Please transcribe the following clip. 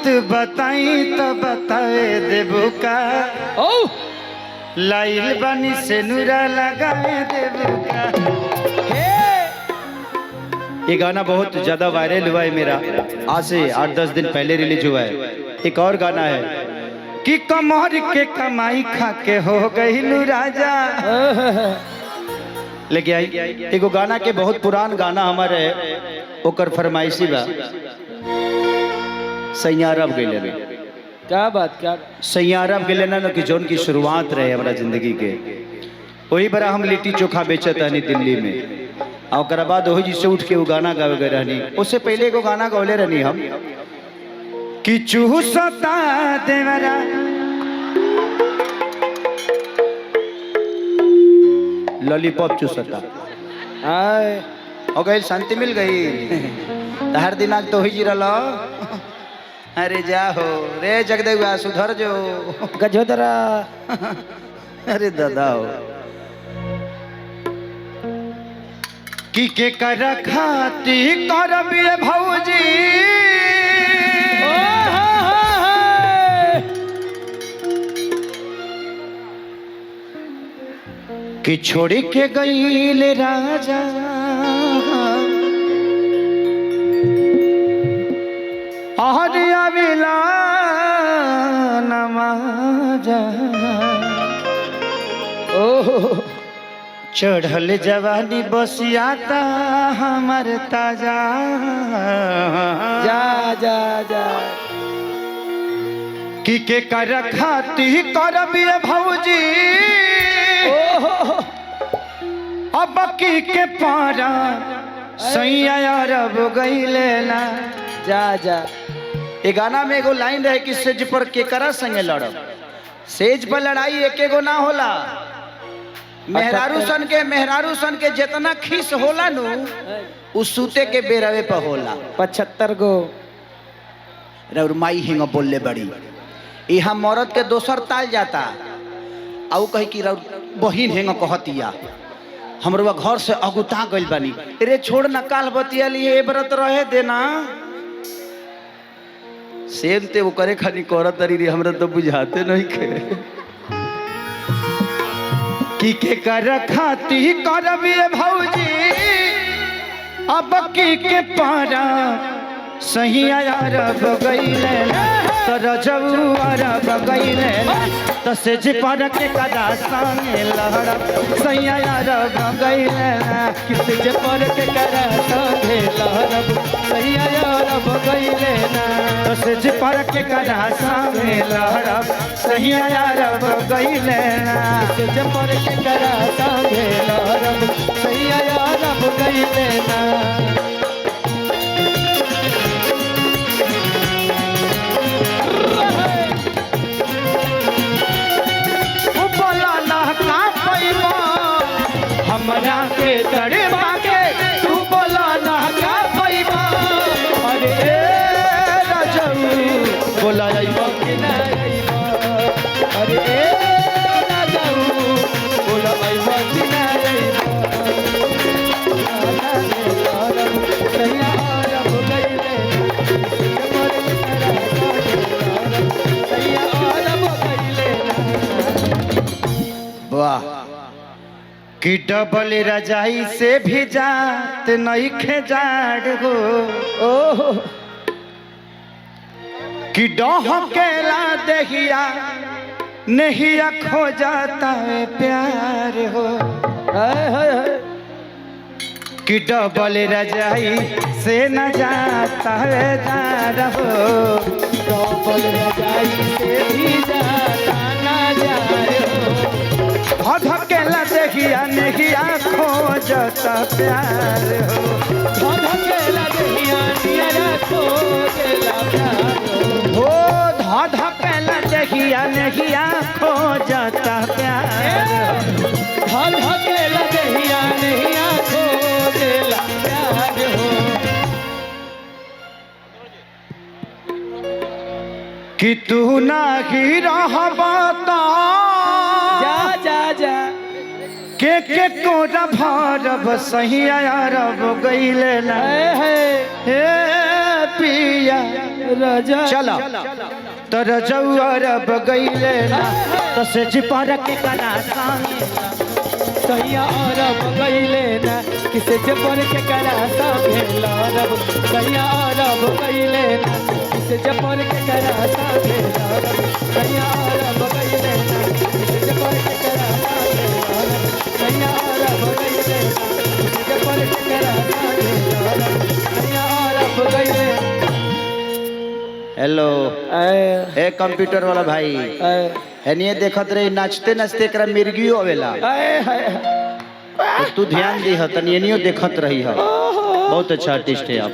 बात बताई तो बताए देबू का ओ लाइल बनी से नूरा लगाए देबू का। ये गाना बहुत ज्यादा वायरल हुआ है मेरा, आज से 8-10 दिन पहले रिलीज हुआ है। एक और गाना है कि कमर के कमाई खा के हो गई राजा। लेके आई एगो गाना के बहुत पुरान गाना हमारे ओकर फरमाइशी बा सैयारब गेले रे। क्या बात क्या सैयारब गेले ना कि जोन की शुरुआत रहे हमारा जिंदगी के, वही बड़ा हम लिट्टी चोखा बेचत हनी दिल्ली में। और ओकरा बाद वही जिससे उठ के वो गाना गावे गए रहनी। उससे पहले एगो गाना गौले रहनी हम कि चूसता देवरा लॉलीपॉप चूसता आए हो गई, शांति मिल गई। हर दिनाक तो ही रहा। अरे जा हो रे जगदेवा सुधर जो गजोदरा। अरे दादा हो कि के कर खाती करबिए भौजी कि छोड़ी के गईल राजा और अविला नमाजा। ओ चढ़ल जवानी बसियाता हमर ताजा। जा जा जा कि के कर खाती करबिए भौजी अब की के पारा सैया अरब गईले ना। जा जा ये गाना में एगो लाइन रहे कि सेज पर केकरा संगे लड़ब। सेज पर लड़ाई एक एगो ना होला। मेहरारू सन के जितना खीस होला नु उस सूते के बेरवे पर होला। 75 गो रउर माई हिंग बोलले बड़ी यहाँ मरद के दोसर ताल जाता आउ कही कि रउर बहिन हिंग कहतिया हमरवा घर से अगुता गइल बानी। रे छोड़ ना काल बतिया लिए व्रत रहे देना सेम ते वो करे खाली करत तरी रे हमरा तो बुझाते नहीं के कर खाती करबिए भौजी अब के पारा सही अरब गईले तरजऊ अरब गईले तसे जे पर के कदा संगे लहरब सही अरब गईले किसे जे पर के कदा संगे लहरब सही अरब गईले तसे जे पर के कदा संगे लहरब सही अरब गईले किसे जे पर के कदा संगे लहरब सही अरब गईले ना। हमरा के तड़े बाके तू बोला ना का पैबा। अरे राजू बोला आइबा कि ना आइबा। अरे राजू बोला आइबा कि ना आइबा। सैया अरब गईले सैया अरब गईले। वाह कि डबल रजाई से भी जात नहीं खेजाड़ हो। ओ कि डहकेला दहिया नहीं खो जाता है प्यार हो। हाय हाय हाय कि डबल रजाई से न जाता है जार हो। डबल रजाई से भी जाता ना जार हो। धकेला दहिया नहीं खो जाता प्यार हो। धकेला दहिया नियरा खो देला प्यार हो। धकेला दहिया नहीं खो जाता प्यार। धकेला दहिया नहीं खो देला प्यार हो। कि तू नाही रहबा जा जा जा के कोरा भरब सही अरब गईले ना। है हे पिया राजा चला तो रजौआ रब गईले ना तो से जिपर के करा संगे सैया अरब गईले ना किसे जबर के करा संगे रब सैया अरब गईले ना किसे जबर के करा संगे रब सैया अरब गईले ना किसे जबर के करा संगे रब सैया अरब गईले ना किसे जबर के करा संगे रब सैया अरब गईले। हेलो ए कंप्यूटर वाला भाई एनिए देखत रही नाचते नाचते एकरा मिर्गियो आवेला तो तू ध्यान दी ह तनी एनियो देखत रही ह बहुत अच्छा आर्टिस्ट है आप।